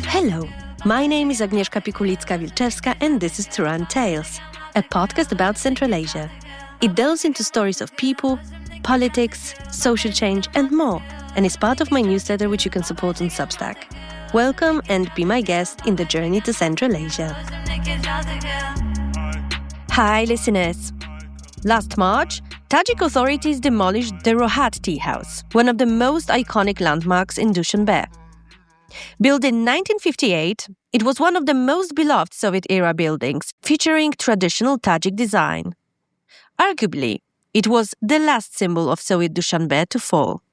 Hello, my name is Agnieszka Pikulicka-Wilczewska and this is Turan Tales, a podcast about Central Asia. It delves into stories of people, politics, social change and more, and is part of my newsletter which you can support on Substack. Welcome and be my guest in the journey to Central Asia. Hi listeners! Last March, Tajik authorities demolished the Rohat tea house, one of the most iconic landmarks in Dushanbe. Built in 1958, it was one of the most beloved Soviet-era buildings, featuring traditional Tajik design. Arguably, it was the last symbol of Soviet Dushanbe to fall.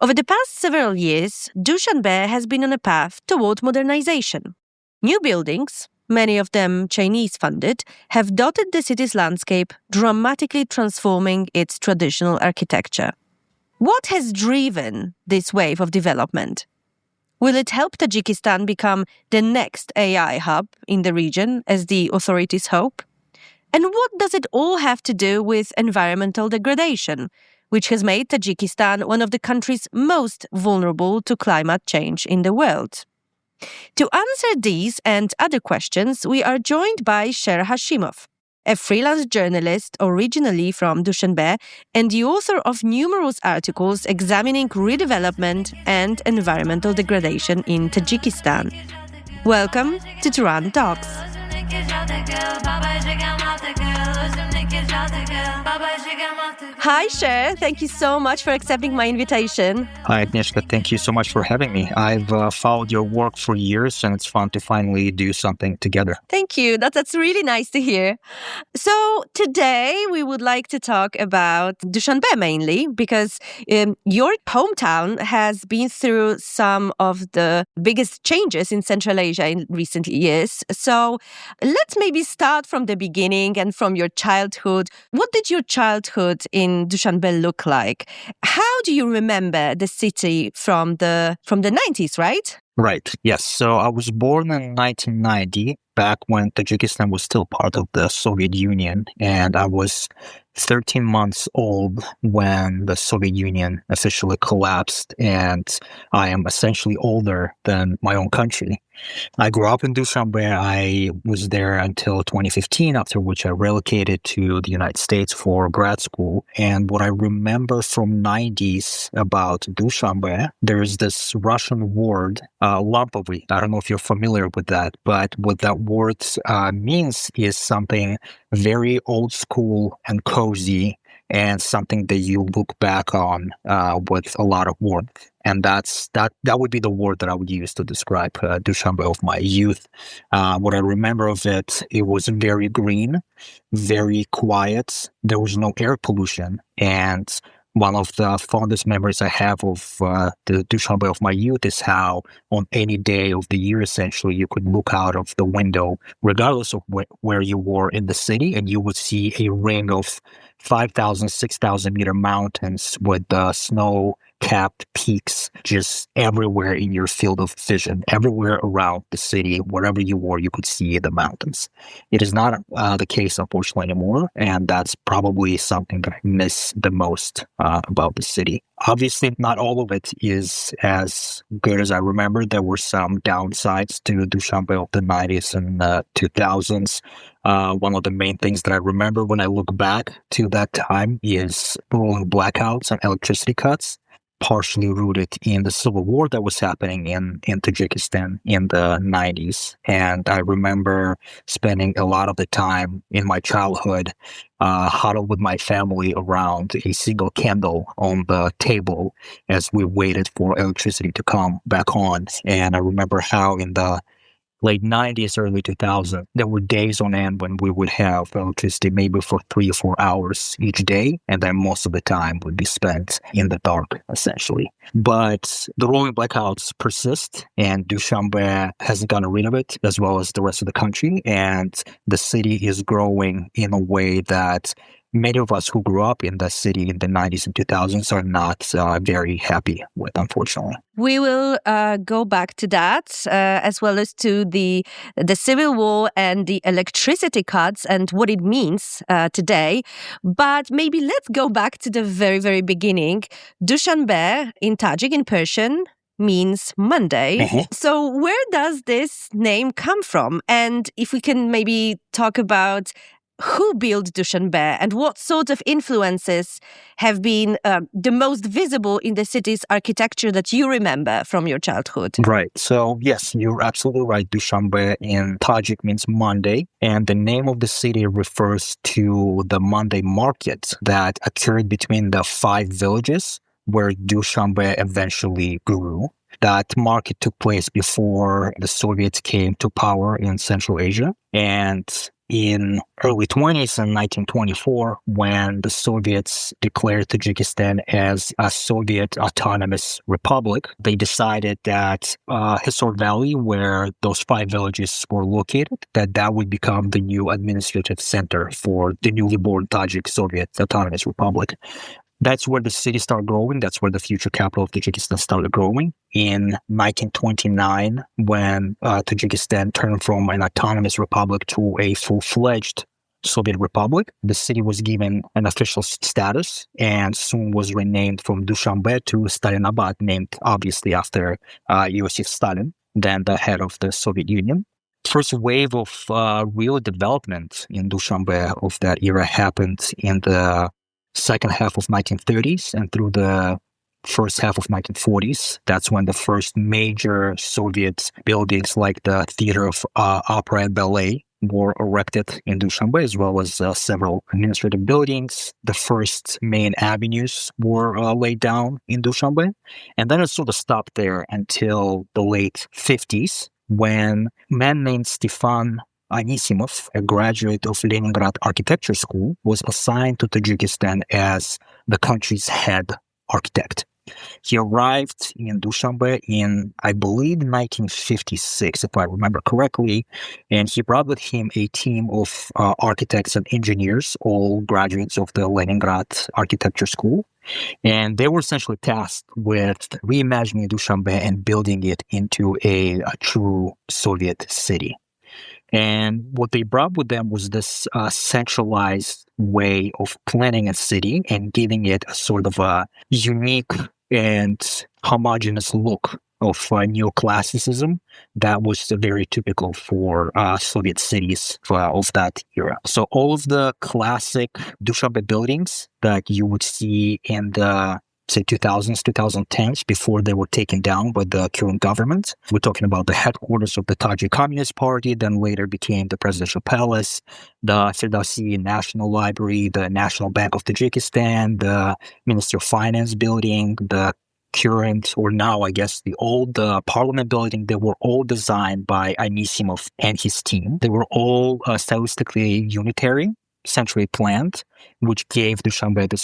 Over the past several years, Dushanbe has been on a path toward modernization. New buildings, many of them Chinese-funded, have dotted the city's landscape, dramatically transforming its traditional architecture. What has driven this wave of development? Will it help Tajikistan become the next AI hub in the region, as the authorities hope? And what does it all have to do with environmental degradation, which has made Tajikistan one of the countries most vulnerable to climate change in the world? To answer these and other questions, we are joined by Sher Khashimov, a freelance journalist originally from Dushanbe and the author of numerous articles examining redevelopment and environmental degradation in Tajikistan. Welcome to Turan Talks. Hi, Sher. Thank you so much for accepting my invitation. Hi, Agnieszka. Thank you so much for having me. I've followed your work for years, and it's fun to finally do something together. Thank you. That's really nice to hear. So today we would like to talk about Dushanbe mainly, because your hometown has been through some of the biggest changes in Central Asia in recent years. So let's maybe start from the beginning and from your childhood. What did your childhood in Dushanbe look like? How do you remember the city from the 90s, right? Right. Yes. So I was born in 1990, back when Tajikistan was still part of the Soviet Union, and I was 13 months old when the Soviet Union officially collapsed, and I am essentially older than my own country. I grew up in Dushanbe. I was there until 2015, after which I relocated to the United States for grad school. And what I remember from 90s about Dushanbe, there's this Russian word, lampovy. I don't know if you're familiar with that, but what that word means is something very old school and cozy, and something that you look back on with a lot of warmth. And that would be the word that I would use to describe Dushanbe of my youth. What I remember of it, it was very green, very quiet. There was no air pollution. And one of the fondest memories I have of the Dushanbe of my youth is how on any day of the year, essentially, you could look out of the window, regardless of where you were in the city, and you would see a ring of 5,000, 6,000 meter mountains with snow-capped peaks just everywhere in your field of vision. Everywhere around the city, wherever you were, you could see the mountains. It is not the case, unfortunately, anymore, and that's probably something that I miss the most about the city. Obviously, not all of it is as good as I remember. There were some downsides to Dushanbe of the 90s and 2000s. One of the main things that I remember when I look back to that time is rolling blackouts and electricity cuts, partially rooted in the civil war that was happening in Tajikistan in the 90s. And I remember spending a lot of the time in my childhood huddled with my family around a single candle on the table as we waited for electricity to come back on. And I remember how in the late 90s, early 2000s, there were days on end when we would have electricity maybe for 3 or 4 hours each day, and then most of the time would be spent in the dark, essentially. But the rolling blackouts persist, and Dushanbe hasn't gotten rid of it, as well as the rest of the country, and the city is growing in a way that many of us who grew up in the city in the 90s and 2000s are not very happy with, unfortunately. We will go back to that, as well as to the civil war and the electricity cuts and what it means today. But maybe let's go back to the very, very beginning. Dushanbe in Tajik, in Persian, means Monday. Mm-hmm. So where does this name come from? And if we can maybe talk about who built Dushanbe and what sort of influences have been the most visible in the city's architecture that you remember from your childhood? Right. So, yes, you're absolutely right. Dushanbe in Tajik means Monday. And the name of the city refers to the Monday market that occurred between the 5 villages where Dushanbe eventually grew. That market took place before the Soviets came to power in Central Asia. And in early 20s in 1924, when the Soviets declared Tajikistan as a Soviet autonomous republic, they decided that Hisar Valley, where those 5 villages were located, that would become the new administrative center for the newly born Tajik Soviet autonomous republic. That's where the city started growing. That's where the future capital of Tajikistan started growing. In 1929, when Tajikistan turned from an autonomous republic to a full-fledged Soviet republic, the city was given an official status and soon was renamed from Dushanbe to Stalinabad, named obviously after Iosif Stalin, then the head of the Soviet Union. First wave of real development in Dushanbe of that era happened in the second half of 1930s and through the first half of 1940s. That's when the first major Soviet buildings like the Theater of Opera and Ballet were erected in Dushanbe, as well as several administrative buildings. The first main avenues were laid down in Dushanbe. And then it sort of stopped there until the late 50s, when a man named Stefan Anisimov, a graduate of Leningrad Architecture School, was assigned to Tajikistan as the country's head architect. He arrived in Dushanbe in, I believe, 1956, if I remember correctly, and he brought with him a team of architects and engineers, all graduates of the Leningrad Architecture School. And they were essentially tasked with reimagining Dushanbe and building it into a true Soviet city. And what they brought with them was this centralized way of planning a city and giving it a sort of a unique and homogeneous look of neoclassicism that was very typical for Soviet cities of that era. So all of the classic Dushanbe buildings that you would see in the say 2000s, 2010s, before they were taken down by the current government. We're talking about the headquarters of the Tajik Communist Party, then later became the Presidential Palace, the Firdausi National Library, the National Bank of Tajikistan, the Ministry of Finance building, the current, or now I guess the old Parliament building. They were all designed by Anisimov and his team. They were all stylistically unitary, centrally planned, which gave Dushanbe this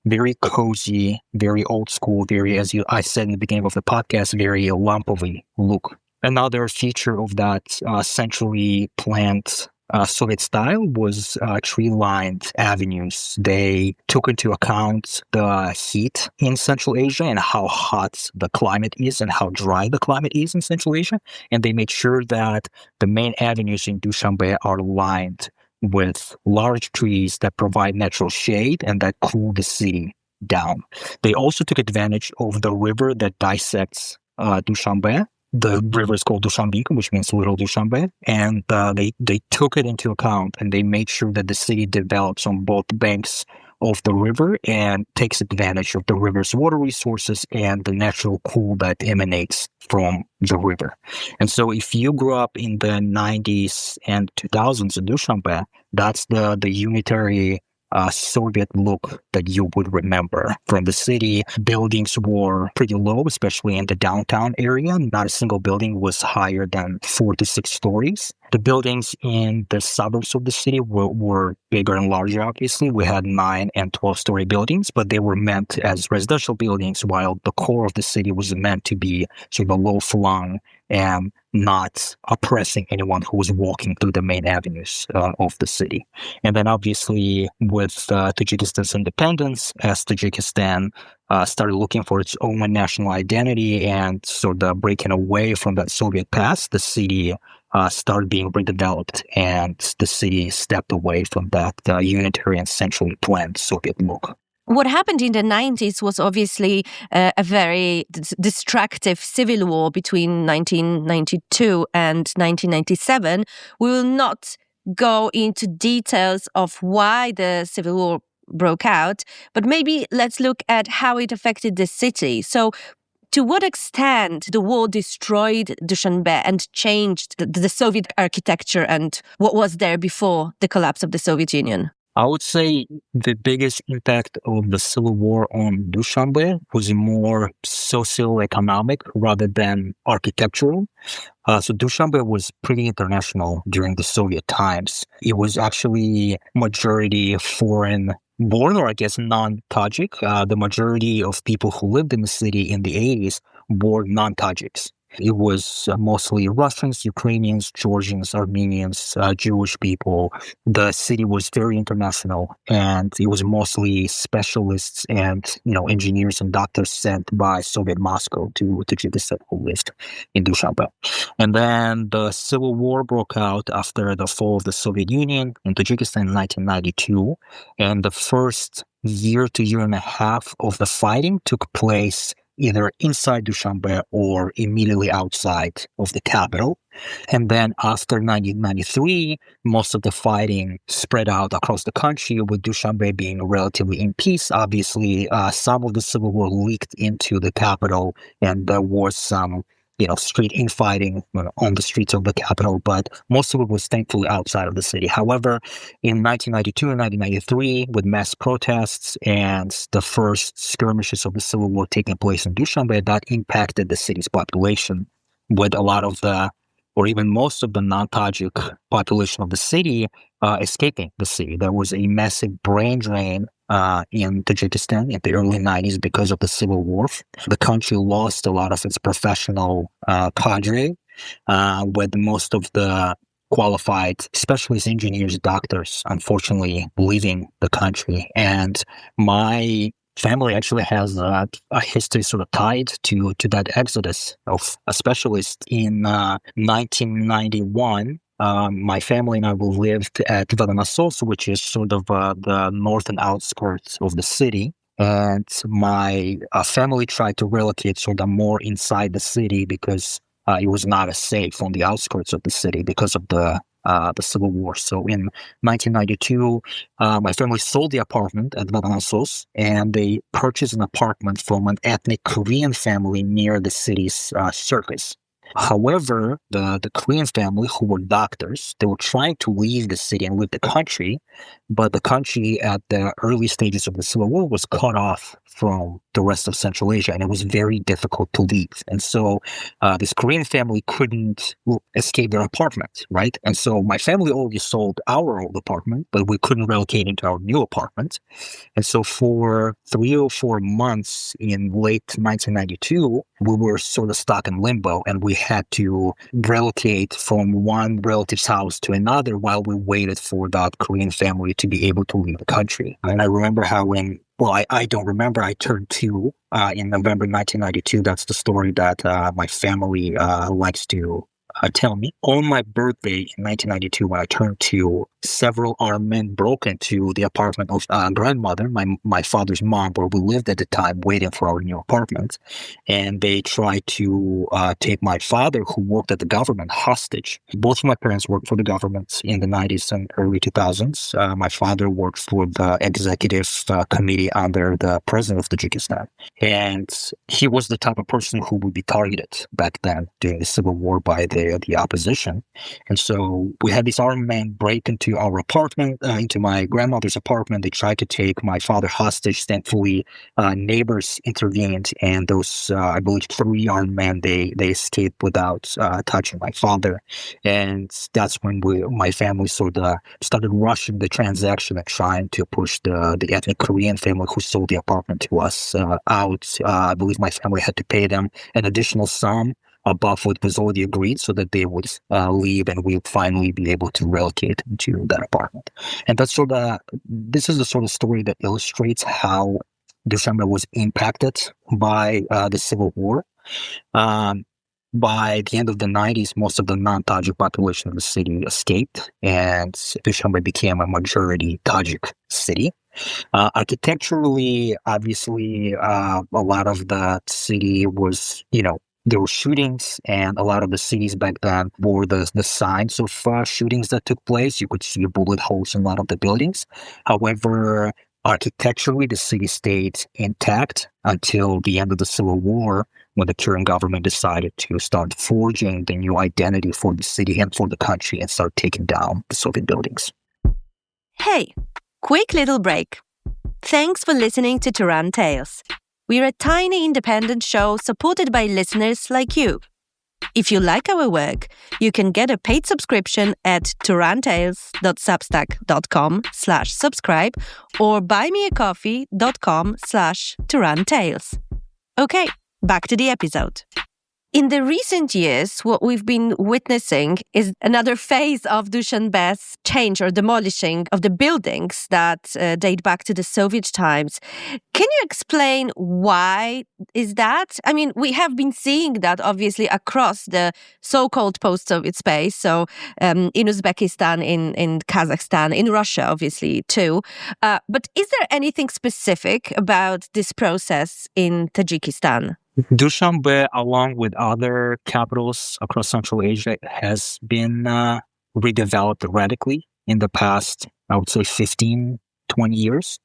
very cozy, very old school, very, as I said in the beginning of the podcast, very Lampovy look. Another feature of that centrally planned Soviet style was tree-lined avenues. They took into account the heat in Central Asia and how hot the climate is and how dry the climate is in Central Asia. And they made sure that the main avenues in Dushanbe are lined with large trees that provide natural shade and that cool the city down. They also took advantage of the river that dissects Dushanbe. The river is called Dushanbe, which means Little Dushanbe, and they took it into account and they made sure that the city develops on both banks of the river and takes advantage of the river's water resources and the natural cool that emanates from the river. And so if you grew up in the 90s and 2000s in Dushanbe, that's the unitary Soviet look that you would remember from the city. Buildings were pretty low, especially in the downtown area. Not a single building was higher than 4 to 6 stories. The buildings in the suburbs of the city were bigger and larger, obviously. We had 9 and 12-story buildings, but they were meant as residential buildings, while the core of the city was meant to be sort of low-flung and not oppressing anyone who was walking through the main avenues of the city. And then obviously with Tajikistan's independence, as Tajikistan started looking for its own national identity and sort of breaking away from that Soviet past, the city started being redeveloped, and the city stepped away from that unitary and centrally planned Soviet look. What happened in the 90s was obviously a very destructive civil war between 1992 and 1997. We will not go into details of why the civil war broke out, but maybe let's look at how it affected the city. So, to what extent the war destroyed Dushanbe and changed the Soviet architecture and what was there before the collapse of the Soviet Union? I would say the biggest impact of the civil war on Dushanbe was more socio-economic rather than architectural. So Dushanbe was pretty international during the Soviet times. It was actually majority foreign born, or I guess non-Tajik. The majority of people who lived in the city in the 80s were non-Tajiks. It was mostly Russians, Ukrainians, Georgians, Armenians, Jewish people. The city was very international, and it was mostly specialists and engineers and doctors sent by Soviet Moscow to Tajikistan who lived in Dushanbe. And then the civil war broke out after the fall of the Soviet Union in Tajikistan in 1992, and the first year to year and a half of the fighting took place either inside Dushanbe or immediately outside of the capital. And then after 1993, most of the fighting spread out across the country, with Dushanbe being relatively in peace. Obviously, some of the civil war leaked into the capital, and there was some street infighting on the streets of the capital, but most of it was thankfully outside of the city. However, in 1992 and 1993, with mass protests and the first skirmishes of the civil war taking place in Dushanbe, that impacted the city's population, with a lot of or even most of the non-Tajik population of the city escaping the city. There was a massive brain drain in Tajikistan in the early 90s because of the civil war. The country lost a lot of its professional cadre, with most of the qualified specialist engineers, doctors, unfortunately, leaving the country. And my family actually has a history sort of tied to that exodus of a specialist. In 1991, my family and I lived at Vadanasos, which is sort of the northern outskirts of the city. And my family tried to relocate sort of more inside the city because it was not as safe on the outskirts of the city because of the civil war. So in 1992, my family sold the apartment at Vadanasos, and they purchased an apartment from an ethnic Korean family near the city's circus. However, the Korean family, who were doctors, they were trying to leave the city and leave the country, but the country at the early stages of the Civil War was cut off from the rest of Central Asia, and it was very difficult to leave. And so this Korean family couldn't escape their apartment, right? And so my family already sold our old apartment, but we couldn't relocate into our new apartment. And so for 3 or 4 months in late 1992, we were sort of stuck in limbo, and we had to relocate from one relative's house to another while we waited for that Korean family to be able to leave the country. And I remember how I don't remember, I turned 2 in November 1992. That's the story that my family likes to tell me. On my birthday in 1992, when I turned 2, several armed men broke into the apartment of grandmother, my father's mom, where we lived at the time, waiting for our new apartment. And they tried to take my father, who worked at the government, hostage. Both of my parents worked for the government in the 90s and early 2000s. My father worked for the executive committee under the president of Tajikistan. And he was the type of person who would be targeted back then during the civil war by the opposition. And so we had these armed men break into our apartment, into my grandmother's apartment. They tried to take my father hostage. Thankfully, neighbors intervened, and those, I believe, 3 armed men, they escaped without touching my father. And that's when my family sort of started rushing the transaction and trying to push the ethnic Korean family who sold the apartment to us out. I believe my family had to pay them an additional sum above what was already agreed so that they would leave and we would finally be able to relocate into that apartment. And this is the sort of story that illustrates how Dushanbe was impacted by the civil war. Um, by the end of the 90s, most of the non-Tajik population of the city escaped, and Dushanbe became a majority Tajik city. Architecturally, obviously, a lot of the city was, there were shootings, and a lot of the cities back then bore the signs of shootings that took place. You could see bullet holes in a lot of the buildings. However, architecturally, the city stayed intact until the end of the Civil War, when the current government decided to start forging the new identity for the city and for the country and start taking down the Soviet buildings. Hey, quick little break. Thanks for listening to Tehran Tales. We're a tiny independent show supported by listeners like you. If you like our work, you can get a paid subscription at tehranTales.substack.com/subscribe or buymeacoffee.com/TehranTales. Okay, back to the episode. In the recent years, what we've been witnessing is another phase of Dushanbe's change or demolishing of the buildings that date back to the Soviet times. Can you explain why is that? I mean, we have been seeing that obviously across the so-called post-Soviet space. So in Uzbekistan, in Kazakhstan, in Russia, obviously, too. But is there anything specific about this process in Tajikistan? Dushanbe, along with other capitals across Central Asia, has been redeveloped radically in the past, I would say, 15, 20 years.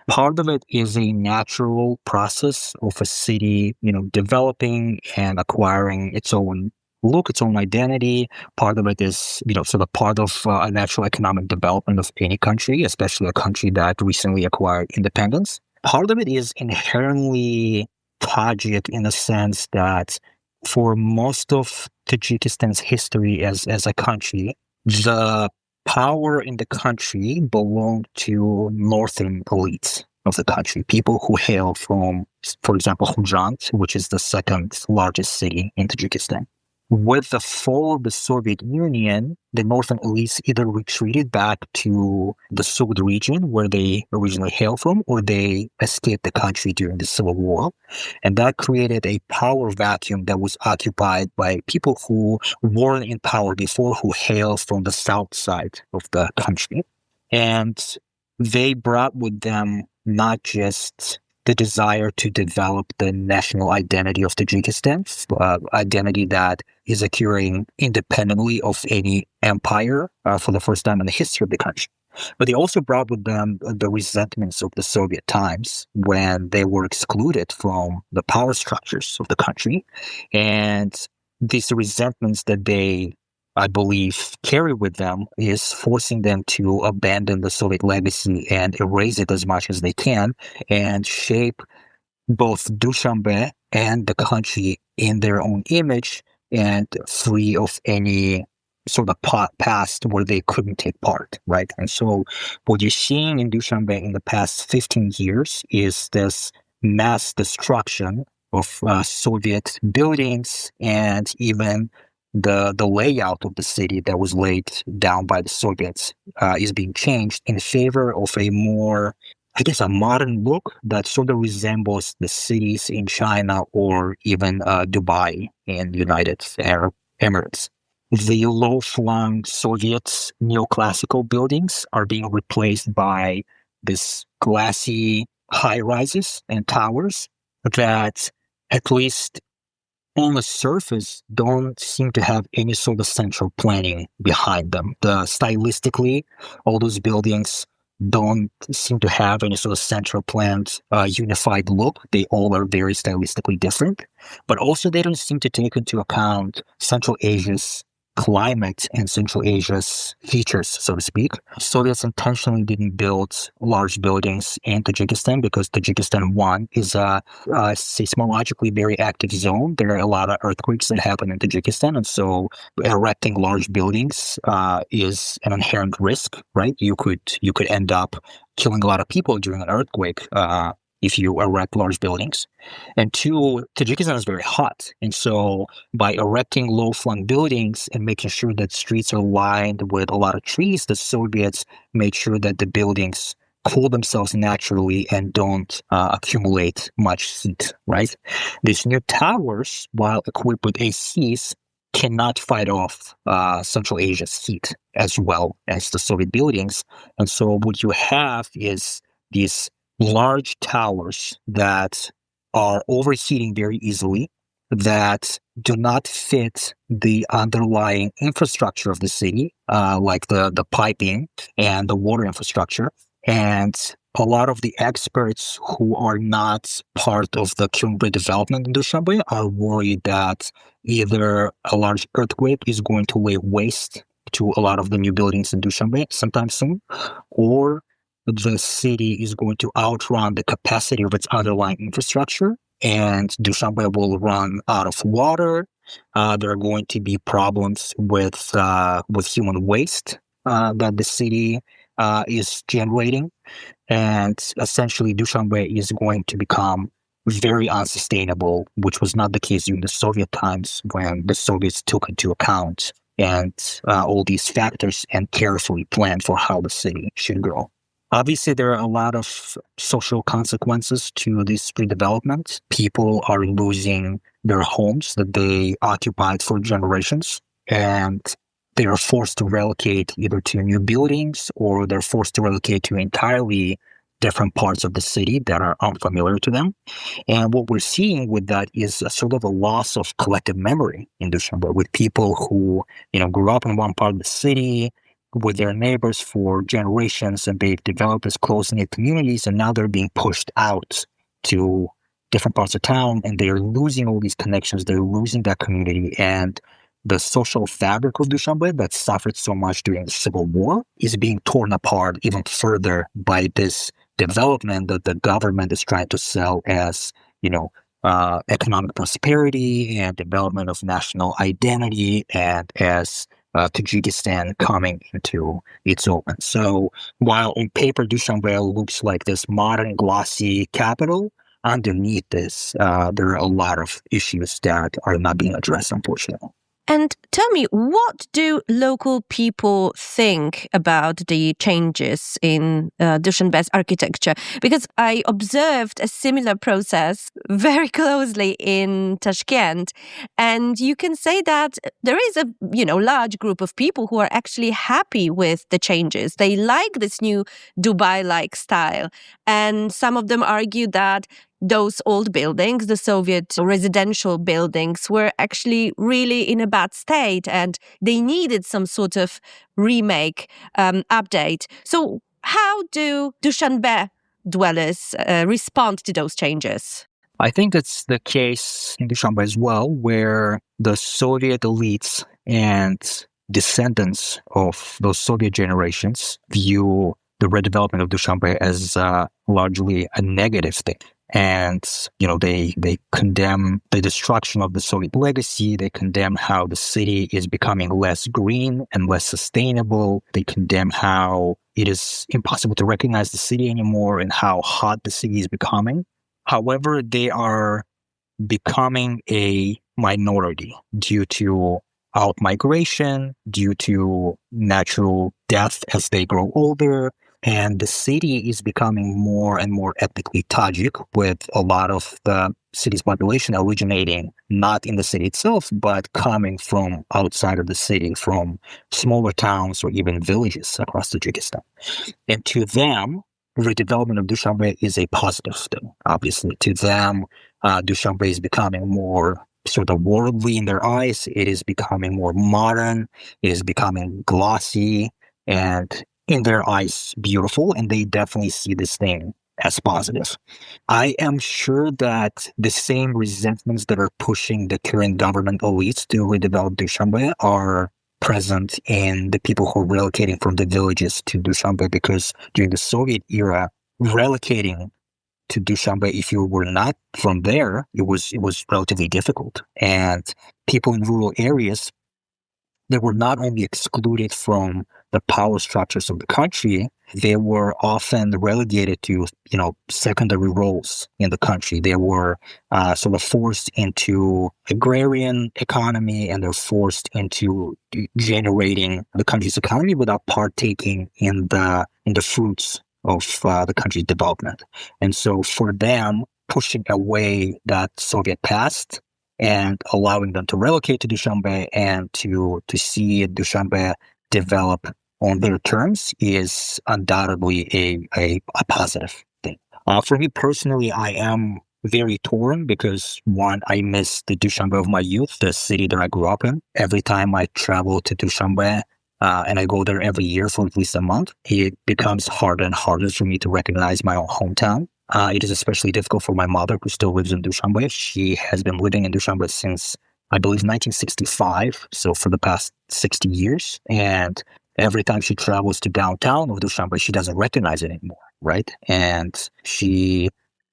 Part of it is a natural process of a city, developing and acquiring its own look, its own identity. Part of it is, sort of part of a natural economic development of any country, especially a country that recently acquired independence. Part of it is inherently Tajik in the sense that for most of Tajikistan's history as a country, the power in the country belonged to northern elites of the country, people who hail from, for example, Khujand, which is the second largest city in Tajikistan. With the fall of the Soviet Union, the northern elites either retreated back to the Sud region where they originally hailed from, or they escaped the country during the Civil War. And that created a power vacuum that was occupied by people who weren't in power before, who hailed from the south side of the country. And they brought with them not just the desire to develop the national identity of Tajikistan, identity that is occurring independently of any empire for the first time in the history of the country. But they also brought with them the resentments of the Soviet times when they were excluded from the power structures of the country. And these resentments that they, I believe, carry with them is forcing them to abandon the Soviet legacy and erase it as much as they can and shape both Dushanbe and the country in their own image and free of any sort of past where they couldn't take part, right? And so what you're seeing in Dushanbe in the past 15 years is this mass destruction of Soviet buildings, and even the layout of the city that was laid down by the Soviets is being changed in favor of a more, I guess, a modern look that sort of resembles the cities in China or even Dubai in the United Arab Emirates. The low-flung Soviet neoclassical buildings are being replaced by these glassy high-rises and towers that, at least on the surface, don't seem to have any sort of central planning behind them. Stylistically, all those buildings don't seem to have any sort of central planned, unified look. They all are very stylistically different. But also, they don't seem to take into account Central Asia's climate and Central Asia's features, so to speak. Soviets intentionally didn't build large buildings in Tajikistan because Tajikistan, one, is a seismologically very active zone. There are a lot of earthquakes that happen in Tajikistan, and so erecting large buildings is an inherent risk, right? You could end up killing a lot of people during an earthquake if you erect large buildings. And two, Tajikistan is very hot. And so by erecting low-flung buildings and making sure that streets are lined with a lot of trees, the Soviets made sure that the buildings cool themselves naturally and don't accumulate much heat, right? These new towers, while equipped with ACs, cannot fight off Central Asia's heat as well as the Soviet buildings. And so what you have is these large towers that are overheating very easily, that do not fit the underlying infrastructure of the city, like the piping and the water infrastructure. And a lot of the experts who are not part of the current redevelopment in Dushanbe are worried that either a large earthquake is going to lay waste to a lot of the new buildings in Dushanbe sometime soon, or the city is going to outrun the capacity of its underlying infrastructure, and Dushanbe will run out of water. There are going to be problems with human waste that the city is generating, and essentially Dushanbe is going to become very unsustainable, which was not the case during the Soviet times when the Soviets took into account and all these factors and carefully planned for how the city should grow. Obviously, there are a lot of social consequences to this redevelopment. People are losing their homes that they occupied for generations, and they are forced to relocate either to new buildings or they're forced to relocate to entirely different parts of the city that are unfamiliar to them. And what we're seeing with that is a sort of a loss of collective memory in Dushanbe, with people who, grew up in one part of the city with their neighbors for generations, and they've developed as close-knit communities, and now they're being pushed out to different parts of town, and they're losing all these connections. They're losing that community, and the social fabric of Dushanbe that suffered so much during the Civil War is being torn apart even further by this development that the government is trying to sell as, economic prosperity and development of national identity, and as Tajikistan coming into its own. So while on paper Dushanbe looks like this modern, glossy capital, underneath this, there are a lot of issues that are not being addressed, unfortunately. And tell me, what do local people think about the changes in Dushanbe's architecture? Because I observed a similar process very closely in Tashkent, and you can say that there is a large group of people who are actually happy with the changes. They like this new Dubai-like style, and some of them argue that those old buildings, the Soviet residential buildings, were actually really in a bad state and they needed some sort of remake, update. So how do Dushanbe dwellers respond to those changes? I think that's the case in Dushanbe as well, where the Soviet elites and descendants of those Soviet generations view the redevelopment of Dushanbe as largely a negative thing. And, they condemn the destruction of the Soviet legacy. They condemn how the city is becoming less green and less sustainable. They condemn how it is impossible to recognize the city anymore and how hot the city is becoming. However, they are becoming a minority due to out-migration, due to natural death as they grow older. And the city is becoming more and more ethnically Tajik, with a lot of the city's population originating not in the city itself, but coming from outside of the city, from smaller towns or even villages across Tajikistan. And to them, redevelopment of Dushanbe is a positive thing. Obviously, to them, Dushanbe is becoming more sort of worldly in their eyes. It is becoming more modern. It is becoming glossy and, in their eyes, beautiful, and they definitely see this thing as positive. I am sure that the same resentments that are pushing the current government elites to redevelop Dushanbe are present in the people who are relocating from the villages to Dushanbe, because during the Soviet era, relocating to Dushanbe, if you were not from there, it was relatively difficult. And people in rural areas, they were not only excluded from the power structures of the country, they were often relegated to, secondary roles in the country. They were sort of forced into agrarian economy, and they're forced into generating the country's economy without partaking in the fruits of the country's development. And so for them, pushing away that Soviet past and allowing them to relocate to Dushanbe and to see Dushanbe develop on their terms is undoubtedly a positive thing. For me personally, I am very torn because, one, I miss the Dushanbe of my youth, the city that I grew up in. Every time I travel to Dushanbe, and I go there every year for at least a month, it becomes harder and harder for me to recognize my own hometown. It is especially difficult for my mother, who still lives in Dushanbe. She has been living in Dushanbe since, I believe, 1965, so for the past 60 years. And every time she travels to downtown of Dushanbe, she doesn't recognize it anymore, right? And she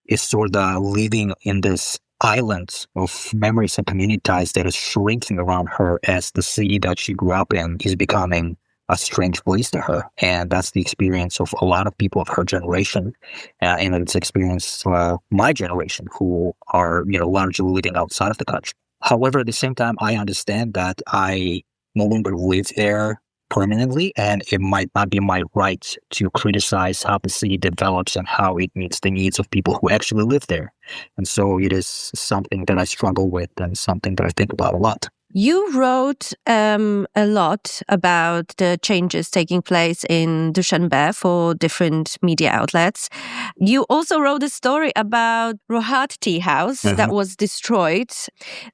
is sort of living in this island of memories and community ties that is shrinking around her as the city that she grew up in is becoming a strange place to her. And that's the experience of a lot of people of her generation. And it's experience my generation, who are, largely living outside of the country. However, at the same time, I understand that I no longer live there permanently, and it might not be my right to criticize how the city develops and how it meets the needs of people who actually live there. And so it is something that I struggle with and something that I think about a lot. You wrote a lot about the changes taking place in Dushanbe for different media outlets. You also wrote a story about Rohat Tea House that was destroyed.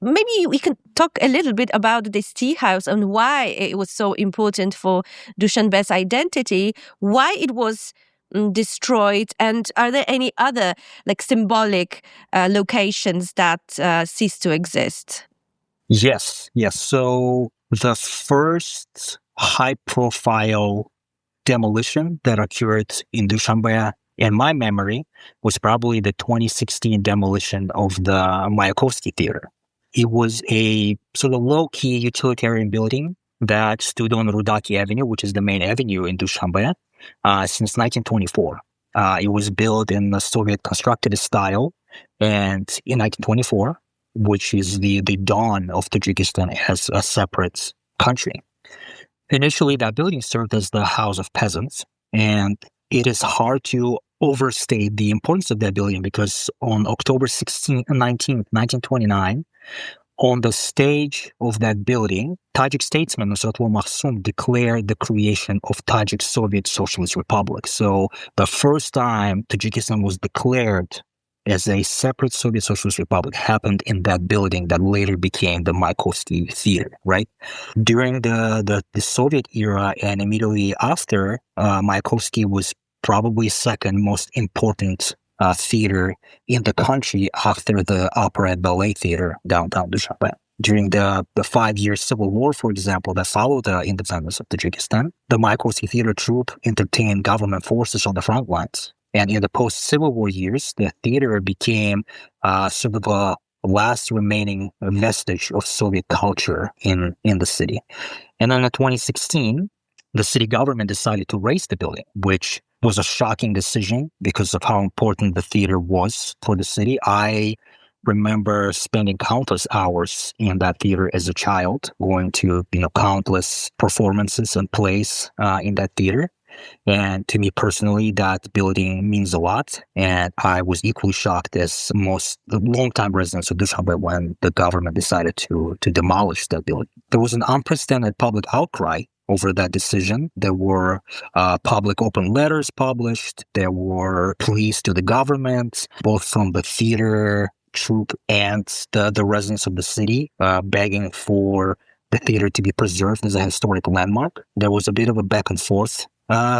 Maybe we can talk a little bit about this tea house and why it was so important for Dushanbe's identity, why it was destroyed, and are there any other symbolic locations that cease to exist? Yes. So the first high-profile demolition that occurred in Dushanbe, in my memory, was probably the 2016 demolition of the Mayakovsky Theater. It was a sort of low-key utilitarian building that stood on Rudaki Avenue, which is the main avenue in Dushanbe, since 1924. It was built in the Soviet constructed style, and in 1924, which is the dawn of Tajikistan as a separate country. Initially, that building served as the house of peasants, and it is hard to overstate the importance of that building because on October 19th, 1929, on the stage of that building, Tajik statesman Nusratullah Mahsum declared the creation of Tajik Soviet Socialist Republic. So the first time Tajikistan was declared as a separate Soviet Socialist Republic happened in that building that later became the Mayakovsky Theater, right? During the Soviet era and immediately after, Mayakovsky was probably second most important theater in the country after the Opera and Ballet Theater downtown Dushanbe. During the 5-year civil war, for example, that followed the independence of Tajikistan, the Mayakovsky Theater troupe entertained government forces on the front lines. And in the post-Civil War years, the theater became sort of a last remaining vestige of Soviet culture in the city. And then in 2016, the city government decided to raise the building, which was a shocking decision because of how important the theater was for the city. I remember spending countless hours in that theater as a child, going to countless performances and plays in that theater. And to me personally, that building means a lot. And I was equally shocked as most longtime residents of Dushanbe when the government decided to demolish that building. There was an unprecedented public outcry over that decision. There were public open letters published. There were pleas to the government, both from the theater troupe and the residents of the city, begging for the theater to be preserved as a historic landmark. There was a bit of a back and forth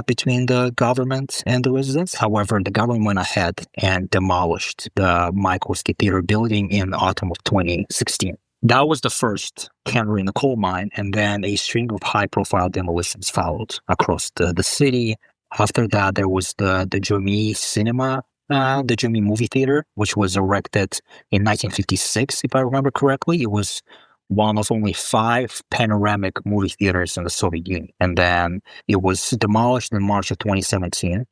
between the government and the residents. However, the government went ahead and demolished the Mayakovsky Theater building in the autumn of 2016. That was the first canary in the coal mine, and then a string of high-profile demolitions followed across the city. After that, there was the Jomi Cinema, the Jomi Movie Theater, which was erected in 1956, if I remember correctly. It was one of only 5 panoramic movie theaters in the Soviet Union. And then it was demolished in March of 2017.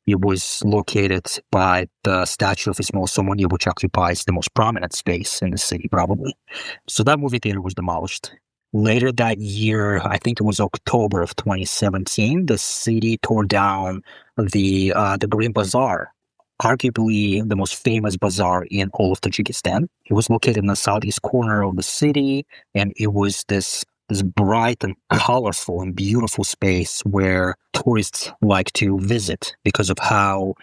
It was located by the statue of Ismail Somoni, which occupies the most prominent space in the city, probably. So that movie theater was demolished. Later that year, I think it was October of 2017, the city tore down the Green Bazaar, arguably the most famous bazaar in all of Tajikistan. It was located in the southeast corner of the city, and it was this bright and colorful and beautiful space where tourists like to visit because of how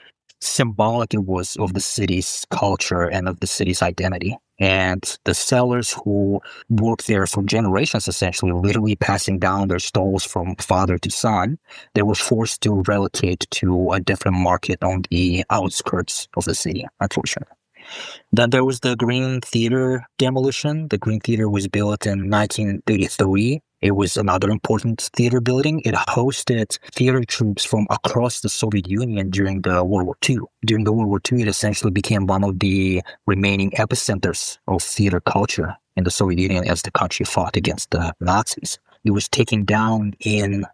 symbolic it was of the city's culture and of the city's identity. And the sellers who worked there for generations, essentially, literally passing down their stalls from father to son, they were forced to relocate to a different market on the outskirts of the city, unfortunately. Then there was the Green Theater demolition. The Green Theater was built in 1933. It was another important theater building. It hosted theater troops from across the Soviet Union during the World War II. During the World War II, it essentially became one of the remaining epicenters of theater culture in the Soviet Union as the country fought against the Nazis. It was taken down in,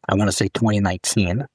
I want to say, 2019.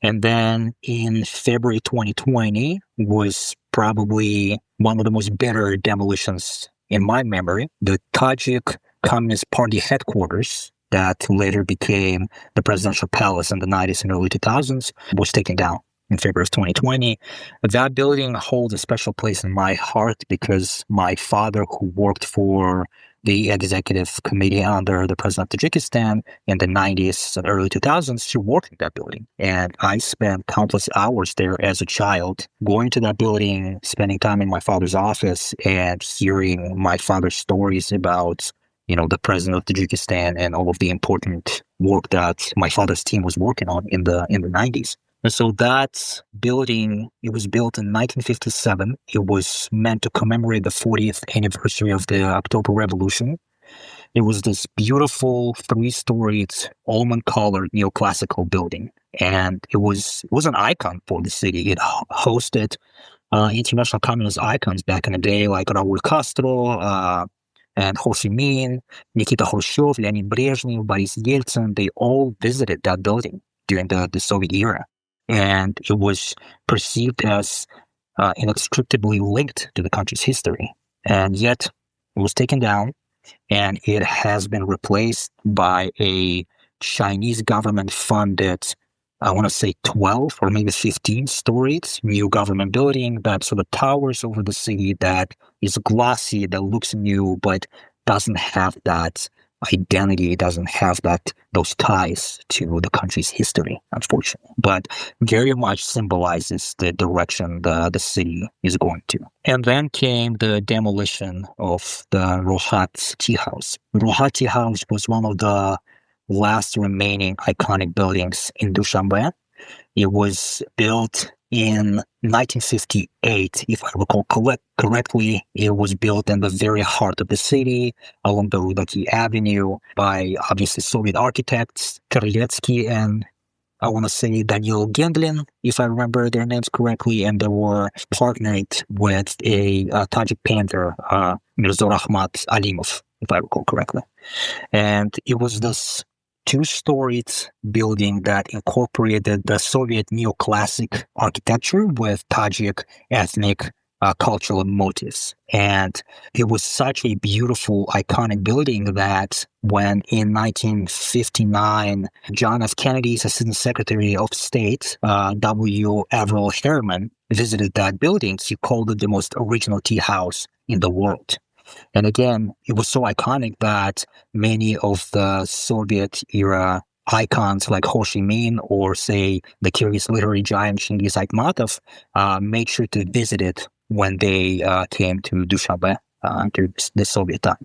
And then in February 2020 was probably one of the most bitter demolitions in my memory. The Tajik Communist Party headquarters that later became the presidential palace in the 90s and early 2000s was taken down in February of 2020. That building holds a special place in my heart because my father, who worked for the executive committee under the president of Tajikistan in the 90s and early 2000s, she worked in that building. And I spent countless hours there as a child, going to that building, spending time in my father's office and hearing my father's stories about, the president of Tajikistan and all of the important work that my father's team was working on in the 90s. And so that building, it was built in 1957. It was meant to commemorate the 40th anniversary of the October Revolution. It was this beautiful 3-storied, almond-colored neoclassical building. And it was an icon for the city. It hosted international communist icons back in the day, like Raul Castro, and Ho Chi Minh, Nikita Khrushchev, Leonid Brezhnev, Boris Yeltsin. They all visited that building during the Soviet era. And it was perceived as inextricably linked to the country's history. And yet it was taken down, and it has been replaced by a Chinese government-funded, I want to say 12 or maybe 15-storied new government building that sort of towers over the city, that is glossy, that looks new, but doesn't have that identity, doesn't have those ties to the country's history, unfortunately, but very much symbolizes the direction the city is going to. And then came the demolition of the Rohat Tea House. Rohat Tea House was one of the last remaining iconic buildings in Dushanbe. It was built in 1958, if I recall correctly. It was built in the very heart of the city, along the Rudaki Avenue, by obviously Soviet architects, Terletsky and I want to say Daniel Gendlin, if I remember their names correctly, and they were partnered with a Tajik painter, Mirzo Rahmat Alimov, if I recall correctly. And it was this 2-storied building that incorporated the Soviet neoclassic architecture with Tajik ethnic cultural motifs. And it was such a beautiful, iconic building that when in 1959, John F. Kennedy's Assistant Secretary of State, W. Averell Harriman, visited that building, he called it the most original tea house in the world. And again, it was so iconic that many of the Soviet-era icons like Ho Chi Minh or, say, the Kyrgyz literary giant Chingiz Aytmatov made sure to visit it when they came to Dushanbe during the Soviet time.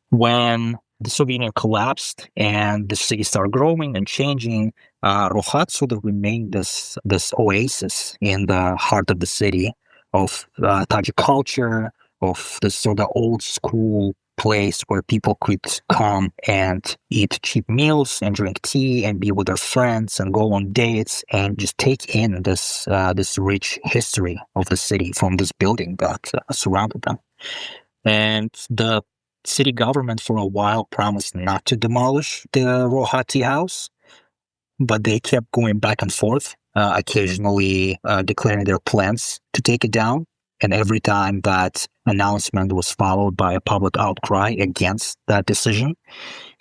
When the Soviet Union collapsed and the city started growing and changing, Rohat sort of remained this oasis in the heart of the city of Tajik culture, of this sort of old school place where people could come and eat cheap meals and drink tea and be with their friends and go on dates and just take in this rich history of the city from this building that surrounded them. And the city government for a while promised not to demolish the Rohati house, but they kept going back and forth, occasionally declaring their plans to take it down. And every time that announcement was followed by a public outcry against that decision.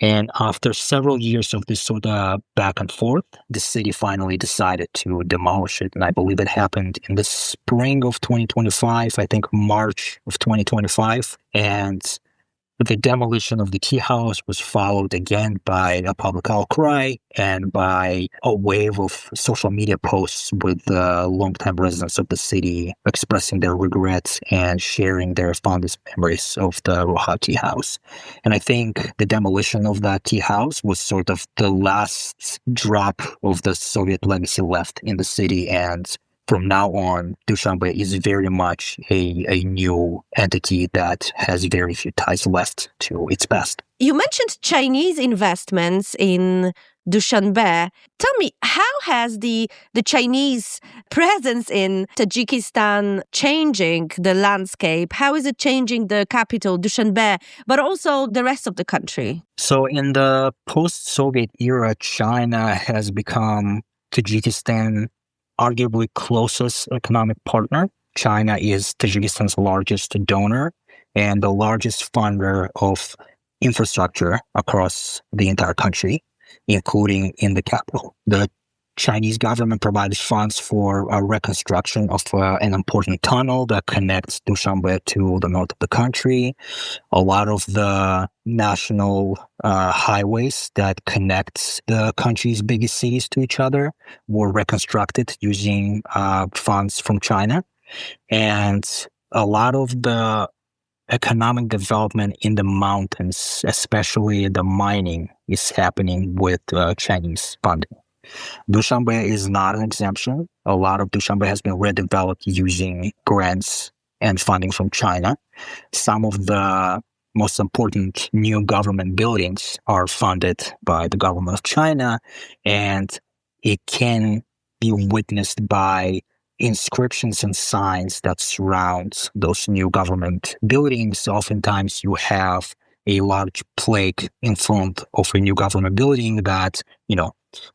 And after several years of this sort of back and forth, the city finally decided to demolish it. And I believe it happened in the spring of 2025, I think March of 2025. And the demolition of the tea house was followed again by a public outcry and by a wave of social media posts with longtime residents of the city expressing their regrets and sharing their fondest memories of the Roha tea house. And I think the demolition of that tea house was sort of the last drop of the Soviet legacy left in the city. And from now on, Dushanbe is very much a new entity that has very few ties left to its past. You mentioned Chinese investments in Dushanbe. Tell me, how has the Chinese presence in Tajikistan changing the landscape? How is it changing the capital, Dushanbe, but also the rest of the country? So in the post-Soviet era, China has become Tajikistan arguably closest economic partner. China is Tajikistan's largest donor and the largest funder of infrastructure across the entire country, including in the capital. The Chinese government provided funds for a reconstruction of an important tunnel that connects Dushanbe to the north of the country. A lot of the national highways that connect the country's biggest cities to each other were reconstructed using funds from China. And a lot of the economic development in the mountains, especially the mining, is happening with Chinese funding. Dushanbe is not an exemption. A lot of Dushanbe has been redeveloped using grants and funding from China. Some of the most important new government buildings are funded by the government of China, and it can be witnessed by inscriptions and signs that surround those new government buildings. Oftentimes you have a large plaque in front of a new government building that,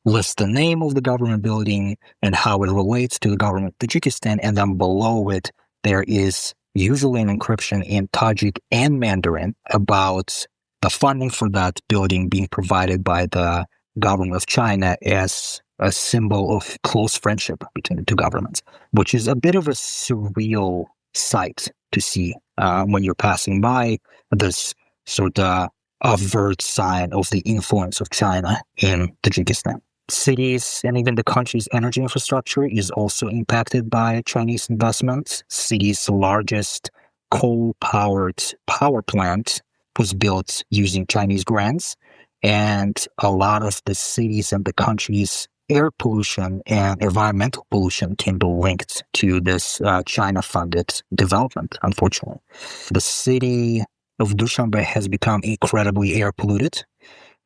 lists the name of the government building and how it relates to the government of Tajikistan. And then below it, there is usually an encryption in Tajik and Mandarin about the funding for that building being provided by the government of China as a symbol of close friendship between the two governments, which is a bit of a surreal sight to see when you're passing by this sort of overt sign of the influence of China in Tajikistan. Cities and even the country's energy infrastructure is also impacted by Chinese investments. City's largest coal-powered power plant was built using Chinese grants, and a lot of the cities and the country's air pollution and environmental pollution can be linked to this China-funded development, unfortunately. The city of Dushanbe has become incredibly air polluted.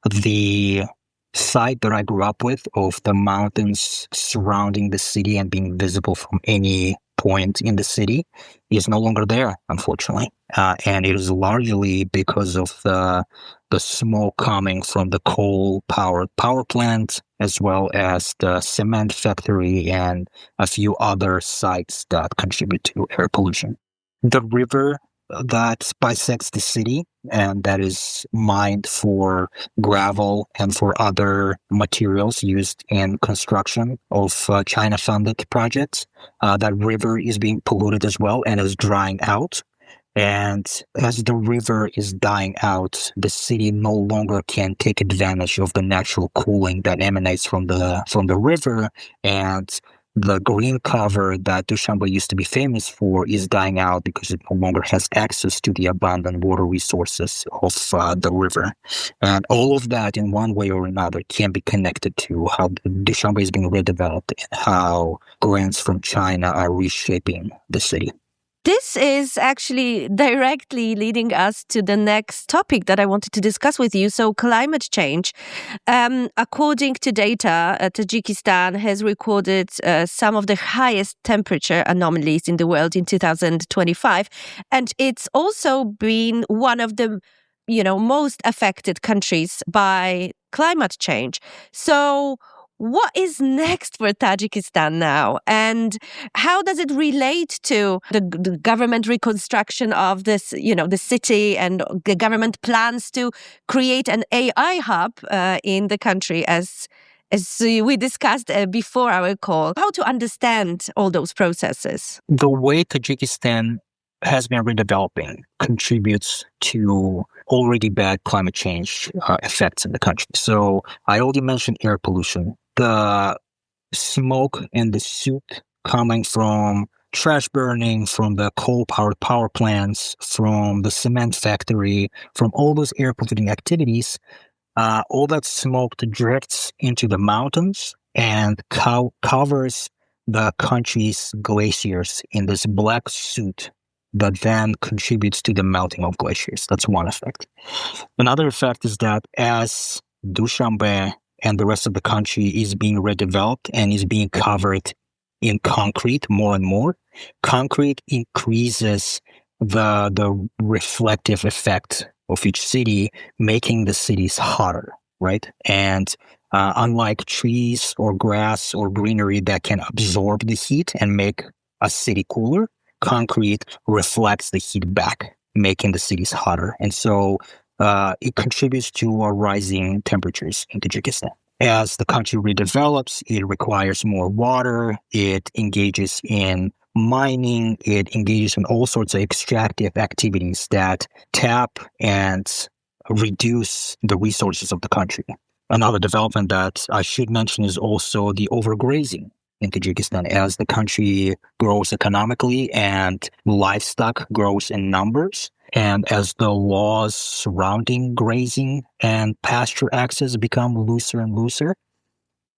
The site that I grew up with of the mountains surrounding the city and being visible from any point in the city is no longer there, unfortunately. And it is largely because of the smoke coming from the coal-powered power plant, as well as the cement factory and a few other sites that contribute to air pollution. The river that bisects the city and that is mined for gravel and for other materials used in construction of China-funded projects. That river is being polluted as well and is drying out. And as the river is dying out, the city no longer can take advantage of the natural cooling that emanates from the river, and the green cover that Dushanbe used to be famous for is dying out because it no longer has access to the abundant water resources of the river. And all of that, in one way or another, can be connected to how Dushanbe is being redeveloped and how grants from China are reshaping the city. This is actually directly leading us to the next topic that I wanted to discuss with you. So climate change. According to data, Tajikistan has recorded some of the highest temperature anomalies in the world in 2025. And it's also been one of the most affected countries by climate change. So what is next for Tajikistan now? And how does it relate to the government reconstruction of this, the city, and the government plans to create an AI hub in the country, as we discussed before our call? How to understand all those processes? The way Tajikistan has been redeveloping contributes to already bad climate change effects in the country. So I already mentioned air pollution. The smoke and the soot coming from trash burning, from the coal-powered power plants, from the cement factory, from all those air polluting activities, all that smoke drifts into the mountains and covers the country's glaciers in this black soot that then contributes to the melting of glaciers. That's one effect. Another effect is that as Dushanbe and the rest of the country is being redeveloped and is being covered in concrete more and more, concrete increases the reflective effect of each city, making the cities hotter, right? And unlike trees or grass or greenery that can absorb the heat and make a city cooler, concrete reflects the heat back, making the cities hotter. And so it contributes to rising temperatures in Tajikistan. As the country redevelops, it requires more water, it engages in mining, it engages in all sorts of extractive activities that tap and reduce the resources of the country. Another development that I should mention is also the overgrazing in Tajikistan. As the country grows economically and livestock grows in numbers, and as the laws surrounding grazing and pasture access become looser and looser,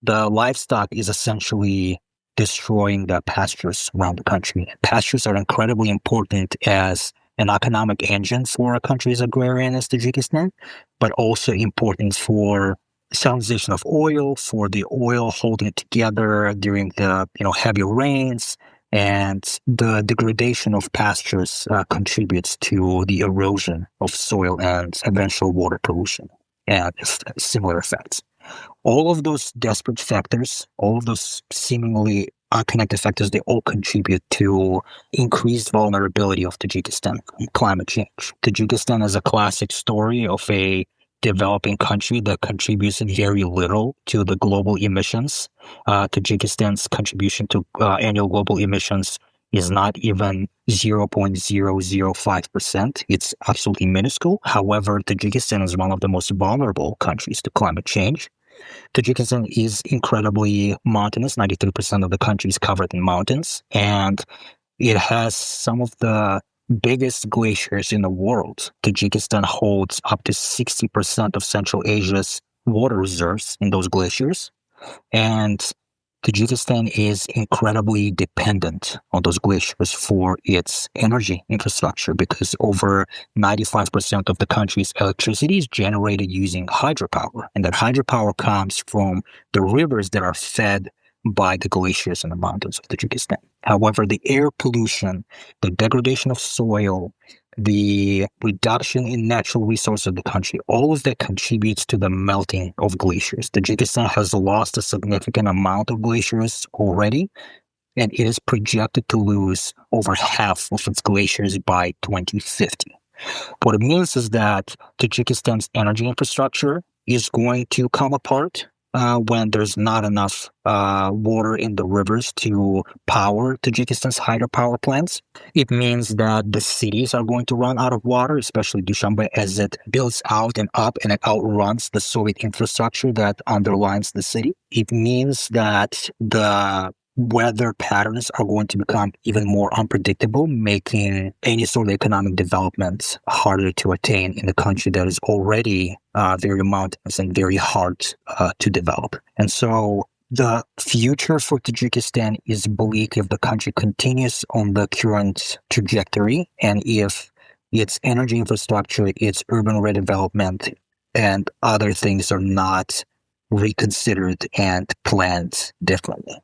the livestock is essentially destroying the pastures around the country. Pastures are incredibly important as an economic engine for a country as agrarian as Tajikistan, but also important for salinization of oil, for the oil holding it together during the heavy rains. And the degradation of pastures contributes to the erosion of soil and eventual water pollution and similar effects. All of those disparate factors, all of those seemingly unconnected factors, they all contribute to increased vulnerability of Tajikistan and climate change. Tajikistan is a classic story of a developing country that contributes very little to the global emissions. Tajikistan's contribution to annual global emissions is not even 0.005%. It's absolutely minuscule. However, Tajikistan is one of the most vulnerable countries to climate change. Tajikistan is incredibly mountainous. 93% of the country is covered in mountains, and it has some of the biggest glaciers in the world. Tajikistan holds up to 60% of Central Asia's water reserves in those glaciers. And Tajikistan is incredibly dependent on those glaciers for its energy infrastructure because over 95% of the country's electricity is generated using hydropower. And that hydropower comes from the rivers that are fed by the glaciers in the mountains of Tajikistan. However, the air pollution, the degradation of soil, the reduction in natural resources of the country, all of that contributes to the melting of glaciers. Tajikistan has lost a significant amount of glaciers already, and it is projected to lose over half of its glaciers by 2050. What it means is that Tajikistan's energy infrastructure is going to come apart when there's not enough water in the rivers to power Tajikistan's hydropower plants. It means that the cities are going to run out of water, especially Dushanbe, as it builds out and up and it outruns the Soviet infrastructure that underlines the city. It means that the weather patterns are going to become even more unpredictable, making any sort of economic development harder to attain in a country that is already very mountainous and very hard to develop. And so the future for Tajikistan is bleak if the country continues on the current trajectory and if its energy infrastructure, its urban redevelopment, and other things are not reconsidered and planned differently.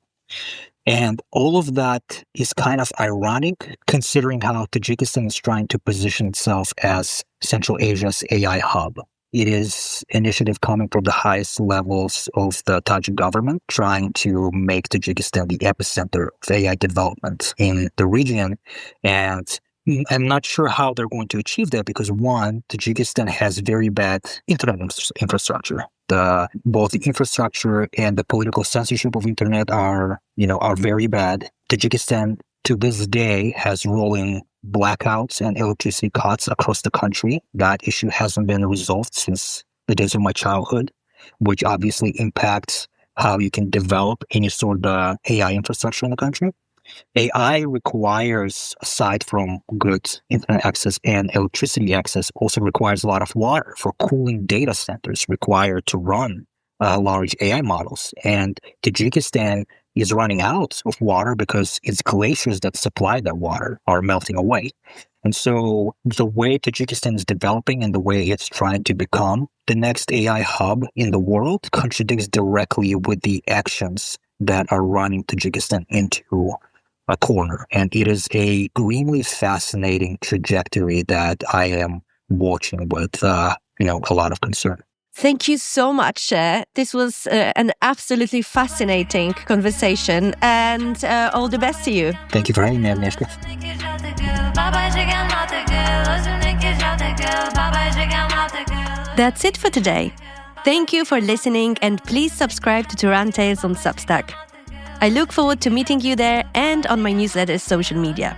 And all of that is kind of ironic considering how Tajikistan is trying to position itself as Central Asia's AI hub. It is initiative coming from the highest levels of the Tajik government, trying to make Tajikistan the epicenter of AI development in the region. And I'm not sure how they're going to achieve that because, one, Tajikistan has very bad internet infrastructure. Both the infrastructure and the political censorship of internet are very bad. Tajikistan, to this day, has rolling blackouts and electricity cuts across the country. That issue hasn't been resolved since the days of my childhood, which obviously impacts how you can develop any sort of AI infrastructure in the country. AI requires, aside from good internet access and electricity access, also requires a lot of water for cooling data centers required to run large AI models. And Tajikistan is running out of water because its glaciers that supply that water are melting away. And so the way Tajikistan is developing and the way it's trying to become the next AI hub in the world contradicts directly with the actions that are running Tajikistan into a corner. And it is a extremely fascinating trajectory that I am watching with, a lot of concern. Thank you so much, Sher. This was an absolutely fascinating conversation, and all the best to you. Thank you for having me, Agnieszka. That's it for today. Thank you for listening, and please subscribe to Turan Tales on Substack. I look forward to meeting you there and on my newsletter's social media.